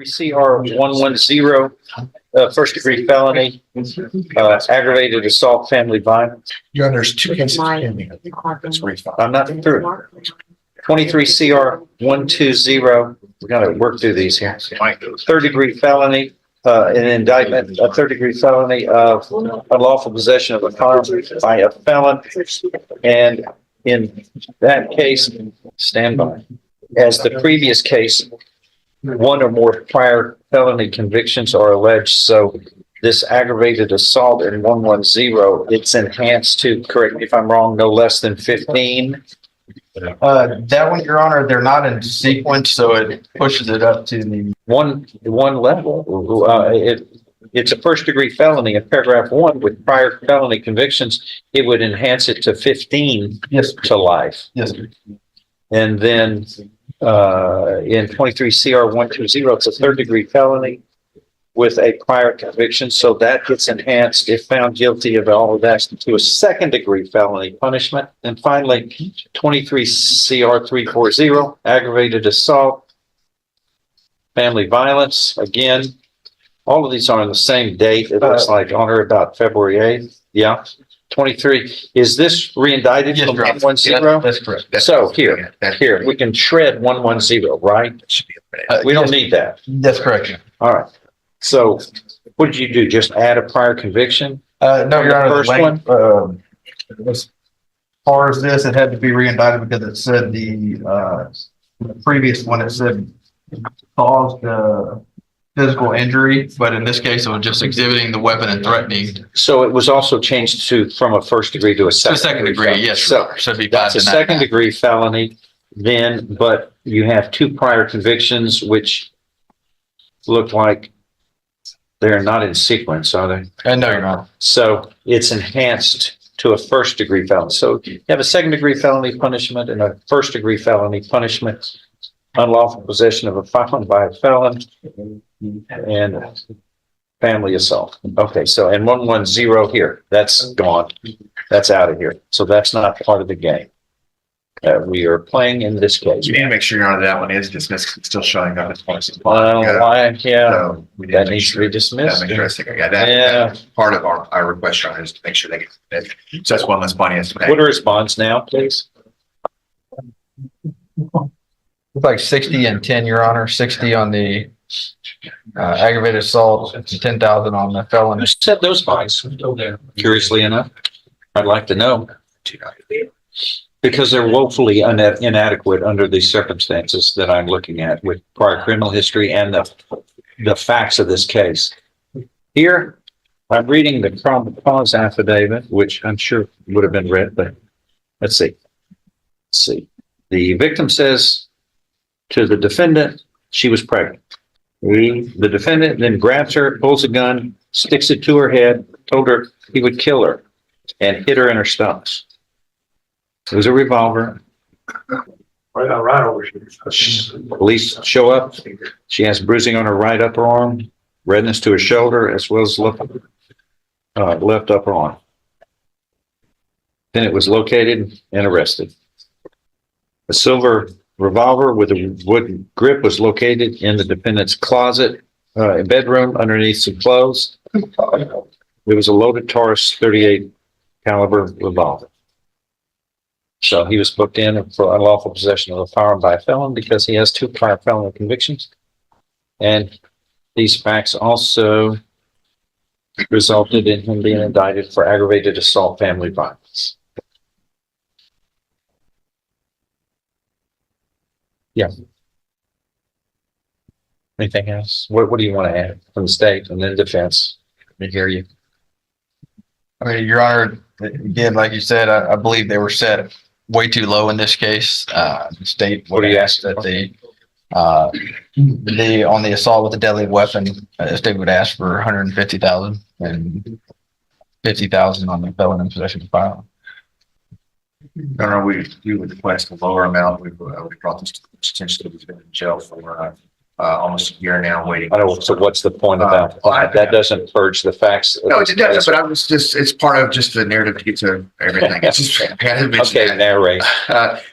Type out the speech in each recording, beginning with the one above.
CR 110, first degree felony, aggravated assault, family violence. Your Honor, there's two cases pending. That's refiled. I'm not through. 23 CR 120. We're going to work through these here. Third degree felony, an indictment, a third degree felony of unlawful possession of a firearm by a felon. And in that case, stand by. As the previous case, one or more prior felony convictions are alleged. So this aggravated assault in 110, it's enhanced to, correct me if I'm wrong, no less than 15. That one, Your Honor, they're not in sequence, so it pushes it up to the One level. It's a first degree felony in paragraph 1 with prior felony convictions. It would enhance it to 15 to life. Yes. And then in 23 CR 120, it's a third degree felony with a prior conviction. So that gets enhanced if found guilty of all of that to a second degree felony punishment. And finally, 23 CR 340, aggravated assault, family violence. Again, all of these are on the same date. It looks like on or about February 8th. Yeah. 23. Is this re-indicted from 110? That's correct. So here, we can shred 110, right? We don't need that. That's correct. All right. So what did you do? Just add a prior conviction? No, Your Honor, First one? As far as this, it had to be re-indicted because it said the previous one, it said caused physical injury, but in this case, it was just exhibiting the weapon and threatening. So it was also changed from a first degree to a second degree. felony. Yes. So Should be that's a second degree felony then, but you have two prior convictions, which look like they're not in sequence, are they? No, Your Honor. So it's enhanced to a first degree felony. So you have a second degree felony punishment and a first degree felony punishment, unlawful possession of a firearm by a felon, and family assault. Okay, so and 110 here, that's gone. That's out of here. So that's not part of the game. We are playing in this case. You need to make sure, Your Honor, that one is dismissed. It's still showing up as part of So that needs to be dismissed. That's interesting. Yeah, that's part of our request, Your Honor, is to make sure they get it. So that's one less money. What are his bonds now, please? It's like 60 and 10, Your Honor. 60 on the aggravated assault, and 10,000 on the felony. Who set those bonds? Curiously enough, I'd like to know. Because they're woefully inadequate under the circumstances that I'm looking at with prior criminal history and the facts of this case. Here, I'm reading the probable cause affidavit, which I'm sure would have been read, but let's see. The victim says to the defendant, she was pregnant. The defendant then grabs her, pulls a gun, sticks it to her head, told her he would kill her, and hit her in her stomach. It was a revolver. Right over here. Police show up. She has bruising on her right upper arm, redness to her shoulder, as well as left upper arm. Then it was located and arrested. A silver revolver with a wooden grip was located in the defendant's closet, bedroom underneath some clothes. It was a loaded Taurus 38 caliber revolver. So he was booked in for unlawful possession of a firearm by a felon because he has two prior felony convictions. And these facts also resulted in him being indicted for aggravated assault, family violence. Yeah. Anything else? What do you want to add from the state and then defense? Let me hear you. I mean, Your Honor, again, like you said, I believe they were set way too low in this case. The state What do you ask that on the assault with a deadly weapon, the state would ask for 150,000 and 50,000 on the felon in possession of a firearm. No, we would request a lower amount. We brought this to the attention that he's been in jail for almost a year now waiting. I don't, so what's the point about that? That doesn't purge the facts. No, it doesn't, but I was just, it's part of just the narrative to get to everything. It's just, I had to mention Okay, that. narrate.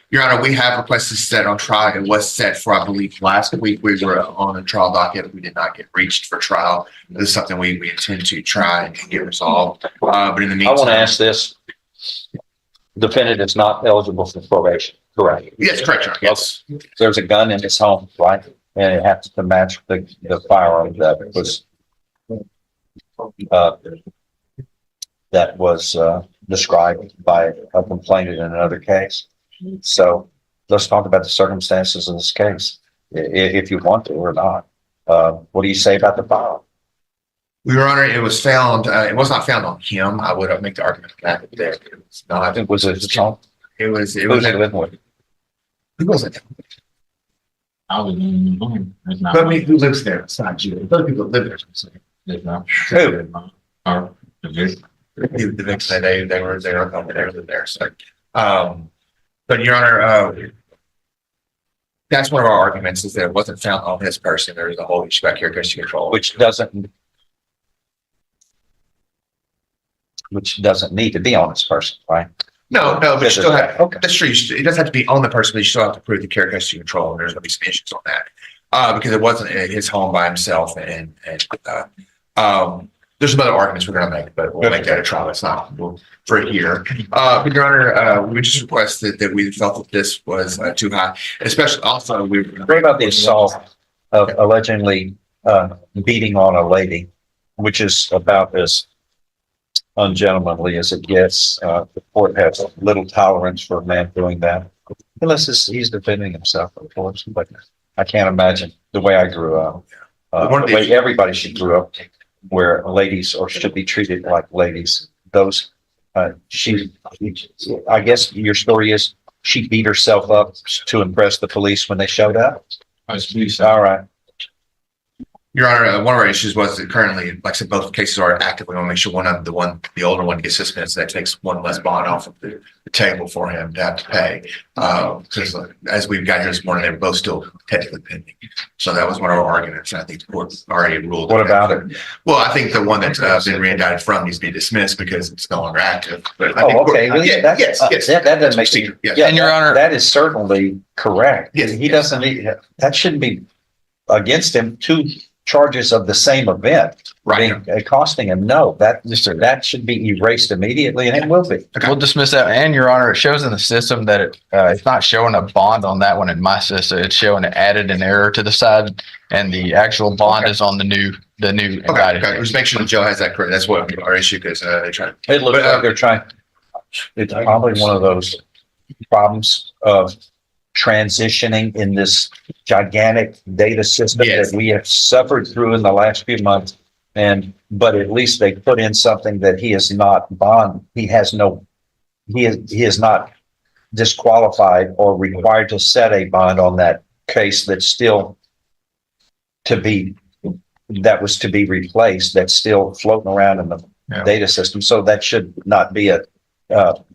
Your Honor, we have requested set on trial. It was set for, I believe, last week. We were on a trial docket. We did not get reached for trial. This is something we intend to try and get resolved. But in the I meantime. want to ask this. Defendant is not eligible for probation, correct? Yes, correct, Your Honor. Yes. There's a gun in his home, right? And it has to match the firearm that was described by a complainant in another case. So let's talk about the circumstances of this case, if you want to or not. What do you say about the firearm? Your Honor, it was found, it was not found on him. I would make the argument that it was not. I think was it his home? It was, Who was he living with? who was it? I was in the room. It's not. But I mean, who lives there? It's not you. Other people live there. It's not. Who? Or the victim. The victim, they were there, they lived there. So, but Your Honor, that's one of our arguments is that it wasn't found on his person. There was a whole issue about character control. Which doesn't need to be on this person, right? No, but you still have, Okay. that's true. It doesn't have to be on the person, but you still have to prove the character control. And there's going to be some issues on that. Because it wasn't his home by himself. And there's some other arguments we're going to make, but we'll make that a trial. It's not for here. But Your Honor, we just requested that we felt that this was too high, especially also we. What about the assault of allegedly beating on a lady, which is about as ungentlemanly as it gets? The court has little tolerance for a man doing that, unless he's defending himself, of course. But I can't imagine the way I grew up, the way everybody should grow up, where ladies or should be treated like ladies. Those, I guess your story is she beat herself up to impress the police when they showed up. All right. Your Honor, one of our issues was that currently, like I said, both cases are active. We want to make sure the older one gets suspended. So that takes one less bond off of the table for him to have to pay. Because as we've got here this morning, they're both still technically pending. So that was one of our arguments. And I think the court already ruled. What about it? Well, I think the one that's been re-indicted from needs to be dismissed because it's no longer active. But I think Okay. yes. That doesn't make sense. Yes. Yeah, And Your Honor, that is certainly correct. Yes, He yes. doesn't need, that shouldn't be against him. Two charges of the same event Right. being costing him. No, that should be erased immediately, and it will be. we'll dismiss that. And Your Honor, it shows in the system that it's not showing a bond on that one in my system. It's showing it added an error to the side, and the actual bond is on the new indicted. Okay. Just make sure that Joe has that correct. That's what our issue because they try. It looks But, like they're trying. It's probably one of those problems of transitioning in this gigantic data system Yes. that we have suffered through in the last few months. But at least they put in something that he is not bond. He is not disqualified or required to set a bond on that case that was to be replaced, that's still floating around in the data system. So that should not be a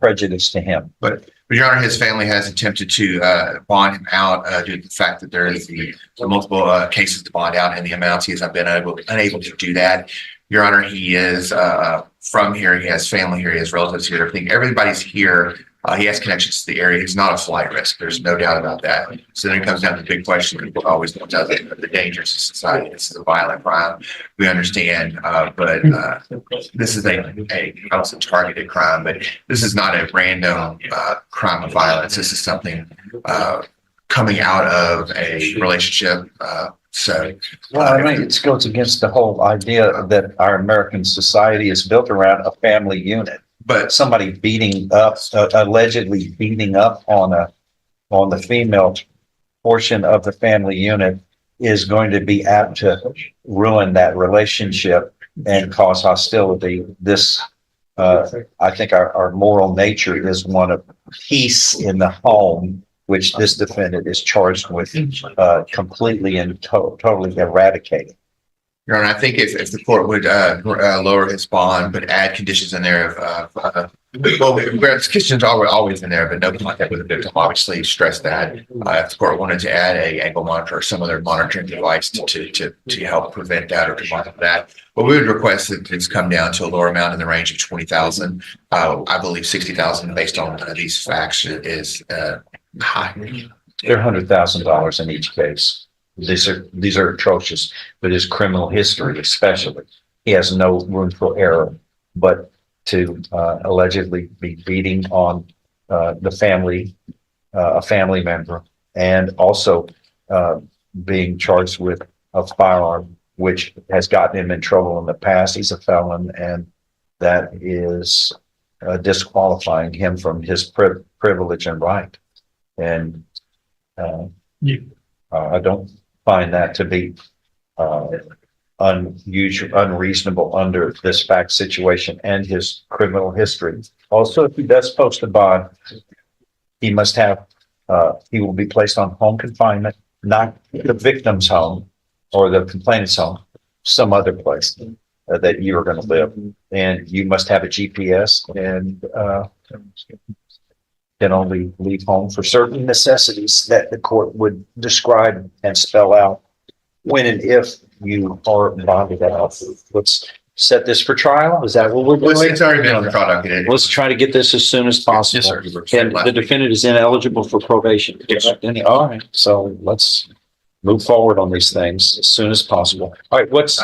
prejudice to him. But Your Honor, his family has attempted to bond him out due to the fact that there is the multiple cases to bond out, and the amounts he has been unable to do that. Your Honor, he is from here. He has family here. He has relatives here. Everybody's here. He has connections to the area. He's not a flight risk. There's no doubt about that. So then it comes down to the big question. People always point out the dangers of society. This is a violent crime. We understand, but this is a targeted crime. But this is not a random crime of violence. This is something coming out of a relationship. It goes against the whole idea that our American society is built around a family unit. But somebody allegedly beating up on the female portion of the family unit is going to be apt to ruin that relationship and cause hostility. I think our moral nature is one of peace in the home, which this defendant is charged with completely and totally eradicating. Your Honor, I think if the court would lower his bond, but add conditions in there of well, conditions are always in there, but no contact with the victim. Obviously, stress that if the court wanted to add a ankle monitor or some other monitoring device to help prevent that or to monitor that, but we would request that it's come down to a lower amount in the range of 20,000. I believe 60,000 based on these facts is high. They're $100,000 in each case. These are atrocious, but his criminal history especially, he has no room for error, but to allegedly be beating on the family, a family member, and also being charged with a firearm, which has gotten him in trouble in the past. He's a felon, and that is disqualifying him from his privilege and right. And I don't find that to be unreasonable under this fact situation and his criminal history. Also, if he does post a bond, he must have, he will be placed on home confinement, not the victim's home or the complainant's home, some other place that you are going to live. And you must have a GPS and can only leave home for certain necessities that the court would describe and spell out when and if you are bonded out. Let's set this for trial. Is that what we're doing? It's already been on the trial document. Let's try to get this as soon as possible. Yes, sir. And the defendant is ineligible for probation. All right, so let's move forward on these things as soon as possible. All right, what's